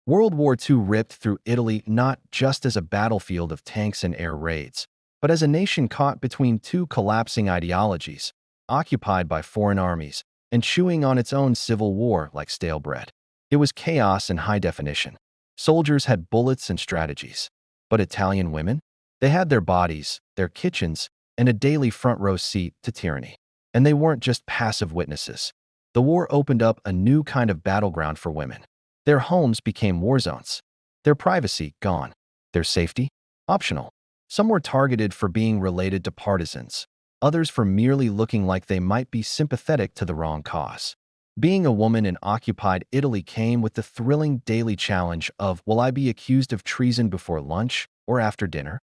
World War II ripped through Italy not just as a battlefield of tanks and air raids, but as a nation caught between two collapsing ideologies, occupied by foreign armies, and chewing on its own civil war like stale bread. It was chaos in high definition. Soldiers had bullets and strategies. But Italian women? They had their bodies, their kitchens, and a daily front-row seat to tyranny. And they weren't just passive witnesses. The war opened up a new kind of battleground for women. Their homes became war zones. Their privacy gone. Their safety? Optional. Some were targeted for being related to partisans, others for merely looking like they might be sympathetic to the wrong cause. Being a woman in occupied Italy came with the thrilling daily challenge of, will I be accused of treason before lunch or after dinner?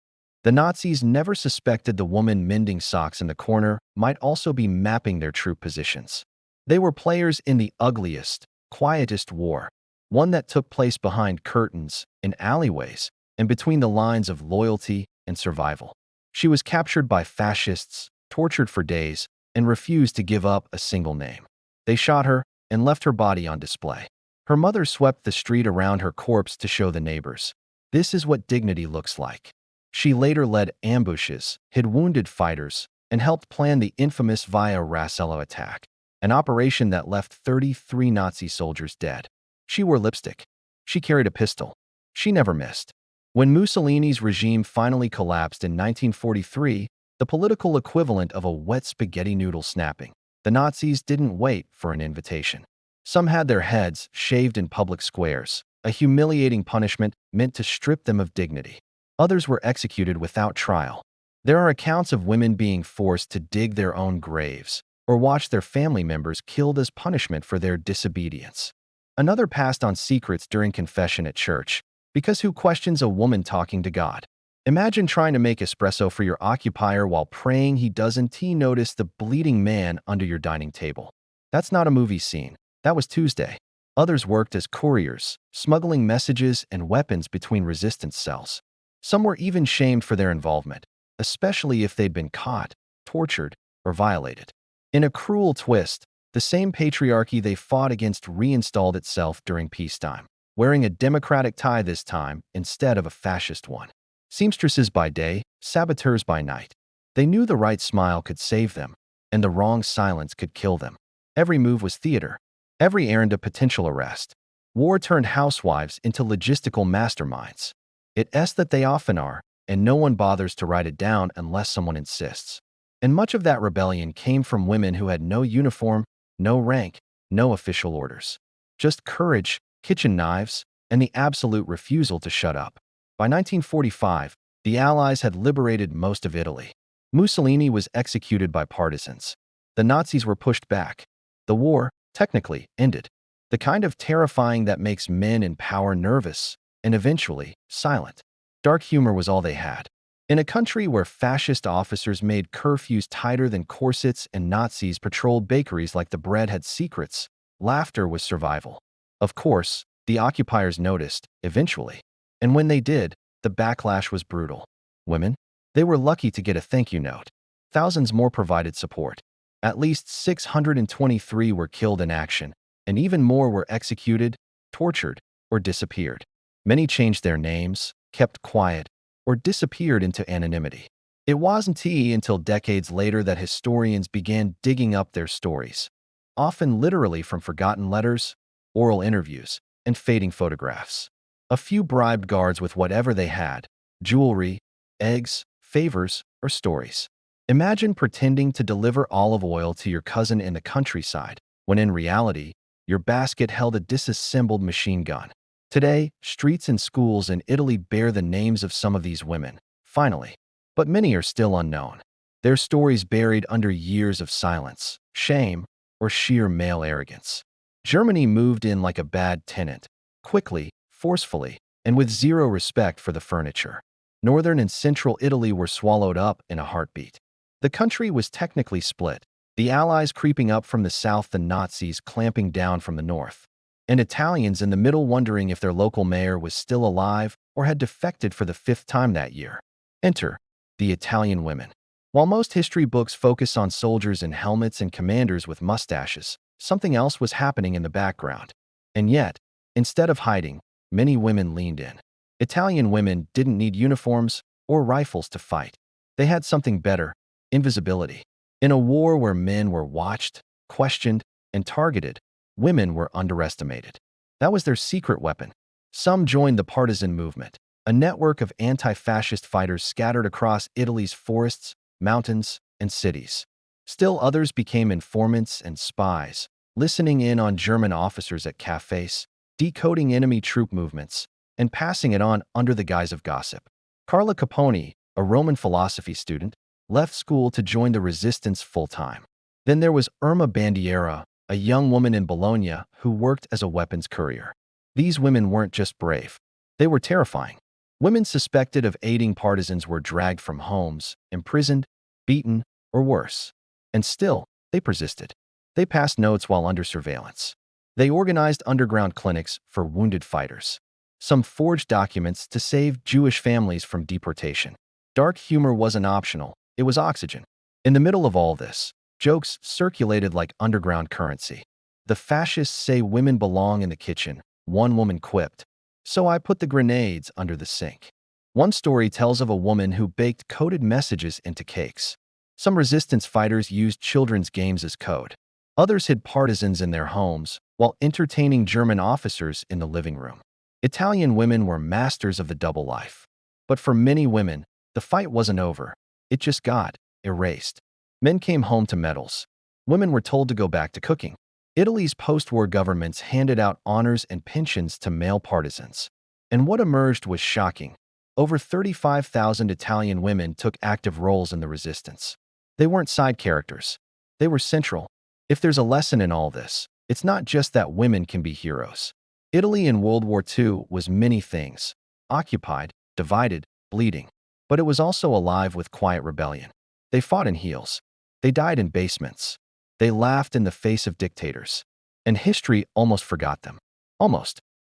The Nazis never suspected the woman mending socks in the corner might also be mapping their troop positions. They were players in the ugliest, quietest war, one that took place behind curtains, in alleyways, and between the lines of loyalty and survival. She was captured by fascists, tortured for days, and refused to give up a single name. They shot her and left her body on display. Her mother swept the street around her corpse to show the neighbors. This is what dignity looks like. She later led ambushes, hid wounded fighters, and helped plan the infamous Via Rasella attack, an operation that left 33 Nazi soldiers dead. She wore lipstick. She carried a pistol. She never missed. When Mussolini's regime finally collapsed in 1943, the political equivalent of a wet spaghetti noodle snapping, the Nazis didn't wait for an invitation. Some had their heads shaved in public squares, a humiliating punishment meant to strip them of dignity. Others were executed without trial. There are accounts of women being forced to dig their own graves or watch their family members killed as punishment for their disobedience. Another passed on secrets during confession at church, because who questions a woman talking to God? Imagine trying to make espresso for your occupier while praying he doesn't notice the bleeding man under your dining table. That's not a movie scene. That was Tuesday. Others worked as couriers, smuggling messages and weapons between resistance cells. Some were even shamed for their involvement, especially if they'd been caught, tortured, or violated. In a cruel twist, the same patriarchy they fought against reinstalled itself during peacetime, wearing a democratic tie this time instead of a fascist one. Seamstresses by day, saboteurs by night. They knew the right smile could save them, and the wrong silence could kill them. Every move was theater. Every errand a potential arrest. War turned housewives into logistical masterminds. It's that they often are, and no one bothers to write it down unless someone insists. And much of that rebellion came from women who had no uniform, no rank, no official orders. Just courage, kitchen knives, and the absolute refusal to shut up. By 1945, the Allies had liberated most of Italy. Mussolini was executed by partisans. The Nazis were pushed back. The war, technically, ended. The kind of terrifying that makes men in power nervous, and eventually, silent. Dark humor was all they had. In a country where fascist officers made curfews tighter than corsets and Nazis patrolled bakeries like the bread had secrets, laughter was survival. Of course, the occupiers noticed, eventually. And when they did, the backlash was brutal. Women? They were lucky to get a thank you note. Thousands more provided support. At least 623 were killed in action, and even more were executed, tortured, or disappeared. Many changed their names, kept quiet, or disappeared into anonymity. It wasn't until decades later that historians began digging up their stories, often literally from forgotten letters, oral interviews, and fading photographs. A few bribed guards with whatever they had, jewelry, eggs, favors, or stories. Imagine pretending to deliver olive oil to your cousin in the countryside, when in reality, your basket held a disassembled machine gun. Today, streets and schools in Italy bear the names of some of these women, finally. But many are still unknown. Their stories buried under years of silence, shame, or sheer male arrogance. Germany moved in like a bad tenant, quickly, forcefully, and with zero respect for the furniture. Northern and central Italy were swallowed up in a heartbeat. The country was technically split, the Allies creeping up from the south, the Nazis clamping down from the north, and Italians in the middle wondering if their local mayor was still alive or had defected for the 5th time that year. Enter the Italian women. While most history books focus on soldiers in helmets and commanders with mustaches, something else was happening in the background. And yet, instead of hiding, many women leaned in. Italian women didn't need uniforms or rifles to fight. They had something better: invisibility. In a war where men were watched, questioned, and targeted, women were underestimated. That was their secret weapon. Some joined the partisan movement, a network of anti-fascist fighters scattered across Italy's forests, mountains, and cities. Still others became informants and spies, listening in on German officers at cafes, decoding enemy troop movements, and passing it on under the guise of gossip. Carla Capone, a Roman philosophy student, left school to join the resistance full-time. Then there was Irma Bandiera, a young woman in Bologna who worked as a weapons courier. These women weren't just brave. They were terrifying. Women suspected of aiding partisans were dragged from homes, imprisoned, beaten, or worse. And still, they persisted. They passed notes while under surveillance. They organized underground clinics for wounded fighters. Some forged documents to save Jewish families from deportation. Dark humor wasn't optional, it was oxygen. In the middle of all this, jokes circulated like underground currency. The fascists say women belong in the kitchen, one woman quipped. So I put the grenades under the sink. One story tells of a woman who baked coded messages into cakes. Some resistance fighters used children's games as code. Others hid partisans in their homes while entertaining German officers in the living room. Italian women were masters of the double life. But for many women, the fight wasn't over. It just got erased. Men came home to medals. Women were told to go back to cooking. Italy's post-war governments handed out honors and pensions to male partisans. And what emerged was shocking. Over 35,000 Italian women took active roles in the resistance. They weren't side characters. They were central. If there's a lesson in all this, it's not just that women can be heroes. Italy in World War II was many things: occupied, divided, bleeding. But it was also alive with quiet rebellion. They fought in heels. They died in basements. They laughed in the face of dictators. And history almost forgot them. Almost.